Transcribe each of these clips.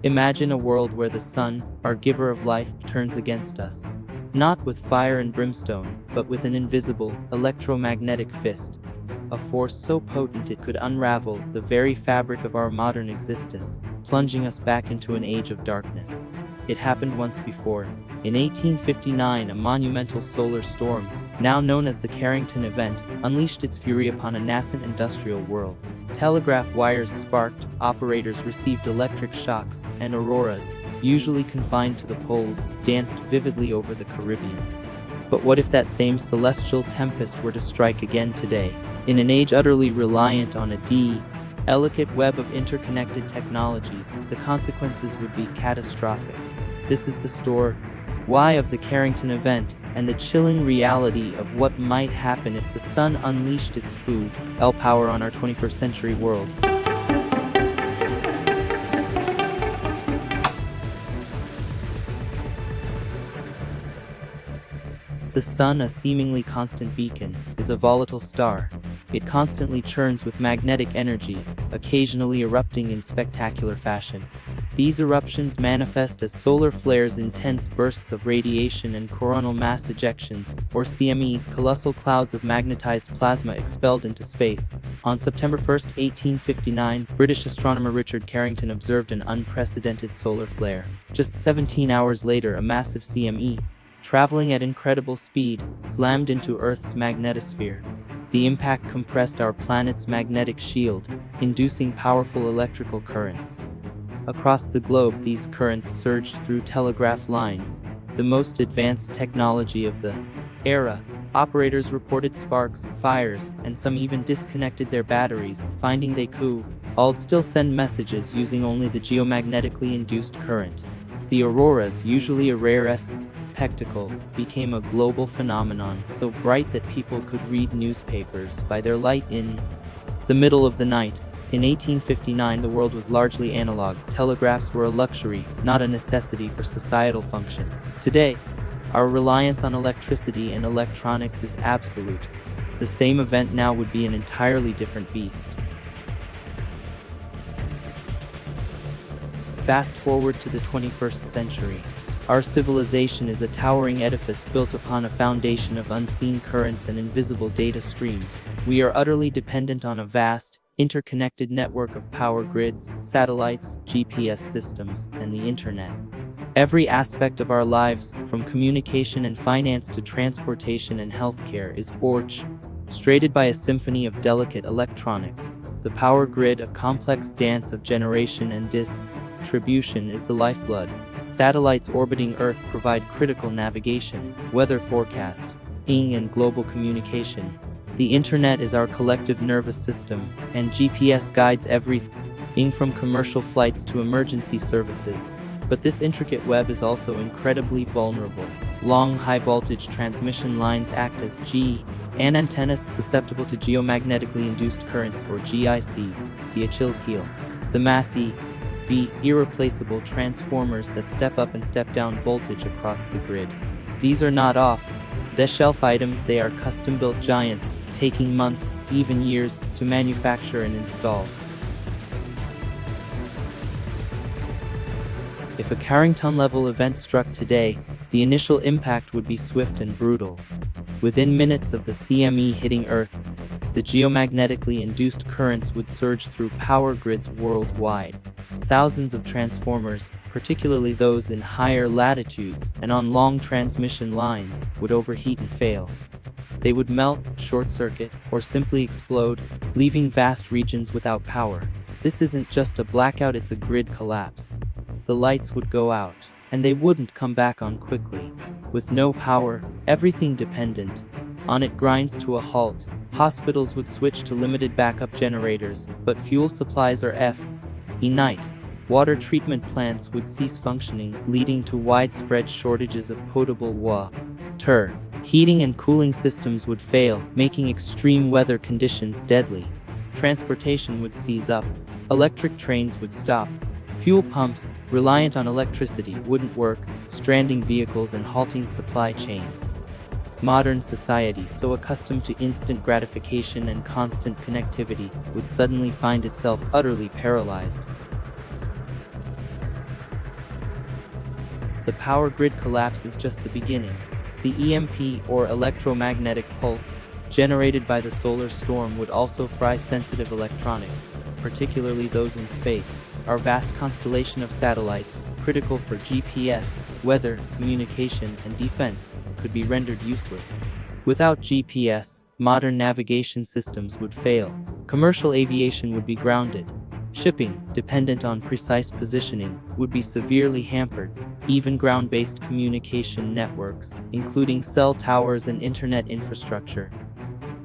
Imagine a world where the sun, our giver of life, turns against us. Not with fire and brimstone, but with an invisible, electromagnetic fist. A force so potent it could unravel the very fabric of our modern existence, plunging us back into an age of darkness. It happened once before. In 1859, a monumental solar storm, now known as the Carrington Event, unleashed its fury upon a nascent industrial world. Telegraph wires sparked, operators received electric shocks, and auroras, usually confined to the poles, danced vividly over the Caribbean. But what if that same celestial tempest were to strike again today? In an age utterly reliant on a delicate web of interconnected technologies, the consequences would be catastrophic. This is the story of the Carrington Event, and the chilling reality of what might happen if the sun unleashed its full power on our 21st century world. The sun, a seemingly constant beacon, is a volatile star. It constantly churns with magnetic energy, occasionally erupting in spectacular fashion. These eruptions manifest as solar flares, intense bursts of radiation, and coronal mass ejections, or CMEs, colossal clouds of magnetized plasma expelled into space. On September 1, 1859, British astronomer Richard Carrington observed an unprecedented solar flare. Just 17 hours later, a massive CME, traveling at incredible speed, slammed into Earth's magnetosphere. The impact compressed our planet's magnetic shield, inducing powerful electrical currents. Across the globe, these currents surged through telegraph lines, the most advanced technology of the era. Operators reported sparks, fires, and some even disconnected their batteries, finding they could still send messages using only the geomagnetically induced current. The auroras, usually a rare spectacle, became a global phenomenon, so bright that people could read newspapers by their light in the middle of the night. In 1859, the world was largely analog. Telegraphs were a luxury, not a necessity for societal function. Today, our reliance on electricity and electronics is absolute. The same event now would be an entirely different beast. Fast forward to the 21st century. Our civilization is a towering edifice built upon a foundation of unseen currents and invisible data streams. We are utterly dependent on a vast, interconnected network of power grids, satellites, GPS systems, and the internet. Every aspect of our lives, from communication and finance to transportation and healthcare, is orchestrated by a symphony of delicate electronics. The power grid, a complex dance of generation and distribution, is the lifeblood. Satellites orbiting Earth provide critical navigation, weather forecasting, and global communication. The internet is our collective nervous system, and GPS guides everything from commercial flights to emergency services. But this intricate web is also incredibly vulnerable. Long, high-voltage transmission lines act as antennas susceptible to geomagnetically induced currents, or GICs, the Achilles heel. The massive, irreplaceable transformers that step up and step down voltage across the grid. These are not off-the-shelf items, they are custom-built giants, taking months, even years, to manufacture and install. If a Carrington-level event struck today, the initial impact would be swift and brutal. Within minutes of the CME hitting Earth, the geomagnetically induced currents would surge through power grids worldwide. Thousands of transformers, particularly those in higher latitudes and on long transmission lines, would overheat and fail. They would melt, short-circuit, or simply explode, leaving vast regions without power. This isn't just a blackout, it's a grid collapse. The lights would go out, and they wouldn't come back on quickly. With no power, everything dependent on it grinds to a halt. Hospitals would switch to limited backup generators, but fuel supplies are finite. Water treatment plants would cease functioning, leading to widespread shortages of potable water. Heating and cooling systems would fail, making extreme weather conditions deadly. Transportation would seize up. Electric trains would stop. Fuel pumps, reliant on electricity, wouldn't work, stranding vehicles and halting supply chains. Modern society, so accustomed to instant gratification and constant connectivity, would suddenly find itself utterly paralyzed. the power grid collapse is just the beginning. The EMP, or electromagnetic pulse, generated by the solar storm would also fry sensitive electronics, particularly those in space. Our vast constellation of satellites, critical for GPS, weather, communication, and defense, could be rendered useless. Without GPS, modern navigation systems would fail. Commercial aviation would be grounded. Shipping, dependent on precise positioning, would be severely hampered. Even ground-based communication networks, including cell towers and internet infrastructure,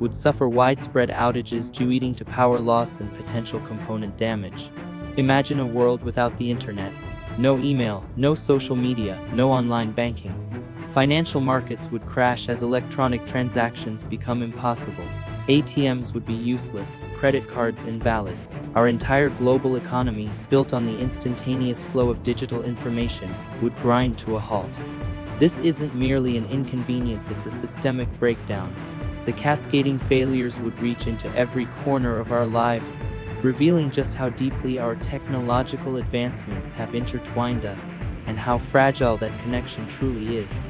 would suffer widespread outages due to power loss and potential component damage. Imagine a world without the internet. No email, no social media, no online banking. Financial markets would crash as electronic transactions become impossible. ATMs would be useless, credit cards invalid. Our entire global economy, built on the instantaneous flow of digital information, would grind to a halt. This isn't merely an inconvenience, it's a systemic breakdown. The cascading failures would reach into every corner of our lives, revealing just how deeply our technological advancements have intertwined us, and how fragile that connection truly is.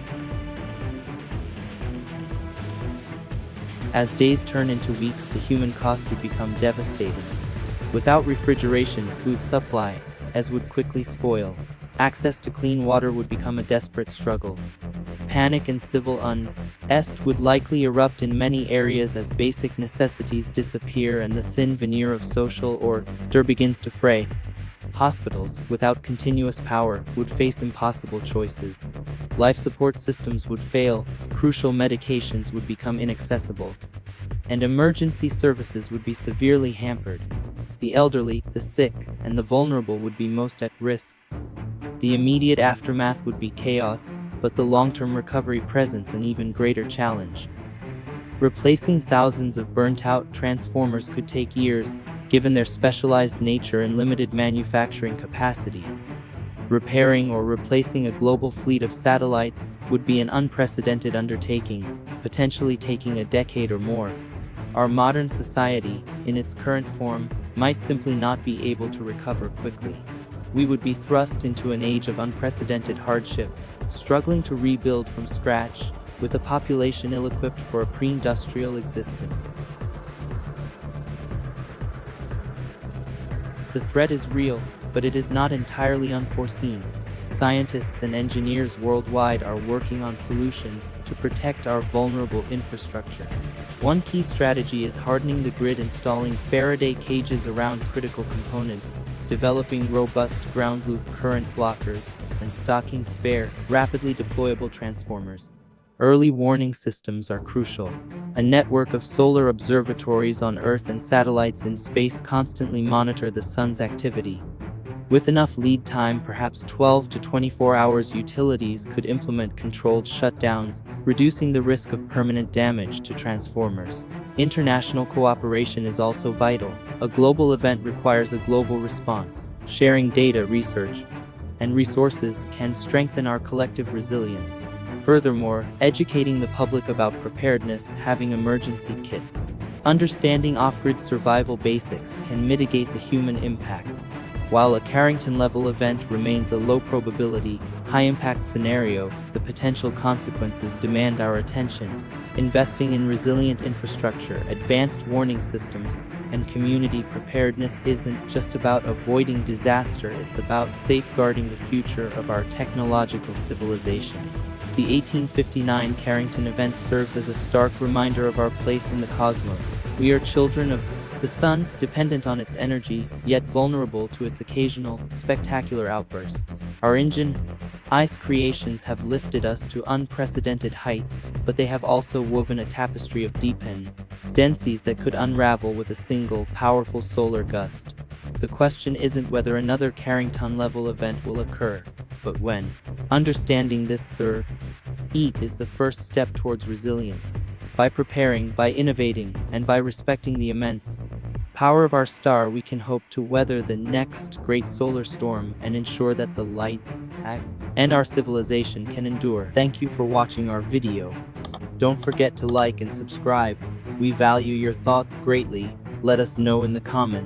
As days turn into weeks, the human cost would become devastating. Without refrigeration, food supply, as would quickly spoil. Access to clean water would become a desperate struggle. Panic and civil unrest would likely erupt in many areas as basic necessities disappear and the thin veneer of social order begins to fray. Hospitals, without continuous power, would face impossible choices. Life support systems would fail, crucial medications would become inaccessible, and emergency services would be severely hampered. The elderly, the sick, and the vulnerable would be most at risk. The immediate aftermath would be chaos, but the long-term recovery presents an even greater challenge. Replacing thousands of burnt-out transformers could take years, given their specialized nature and limited manufacturing capacity. Repairing or replacing a global fleet of satellites would be an unprecedented undertaking, potentially taking a decade or more. Our modern society, in its current form, might simply not be able to recover quickly. We would be thrust into an age of unprecedented hardship, struggling to rebuild from scratch, with a population ill-equipped for a pre-industrial existence. The threat is real, but it is not entirely unforeseen. Scientists and engineers worldwide are working on solutions to protect our vulnerable infrastructure. One key strategy is hardening the grid, installing Faraday cages around critical components, developing robust ground loop current blockers, and stocking spare, rapidly deployable transformers. Early warning systems are crucial. A network of solar observatories on Earth and satellites in space constantly monitor the sun's activity. With enough lead time, perhaps 12 to 24 hours, utilities could implement controlled shutdowns, reducing the risk of permanent damage to transformers. International cooperation is also vital. A global event requires a global response. Sharing data, research, and resources can strengthen our collective resilience. Furthermore, educating the public about preparedness, having emergency kits, understanding off-grid survival basics can mitigate the human impact. While a Carrington-level event remains a low-probability, high-impact scenario, the potential consequences demand our attention. Investing in resilient infrastructure, advanced warning systems, and community preparedness isn't just about avoiding disaster, it's about safeguarding the future of our technological civilization. The 1859 Carrington Event serves as a stark reminder of our place in the cosmos. We are children of the sun, dependent on its energy, yet vulnerable to its occasional, spectacular outbursts. Our ice creations have lifted us to unprecedented heights, but they have also woven a tapestry of dependencies that could unravel with a single, powerful solar gust. The question isn't whether another Carrington-level event will occur, but when. Understanding this threat is the first step towards resilience. By preparing, by innovating, and by respecting the immense power of our star, we can hope to weather the next great solar storm and ensure that the lights and our civilization can endure. Thank you for watching our video. Don't forget to like and subscribe. We value your thoughts greatly. Let us know in the comments.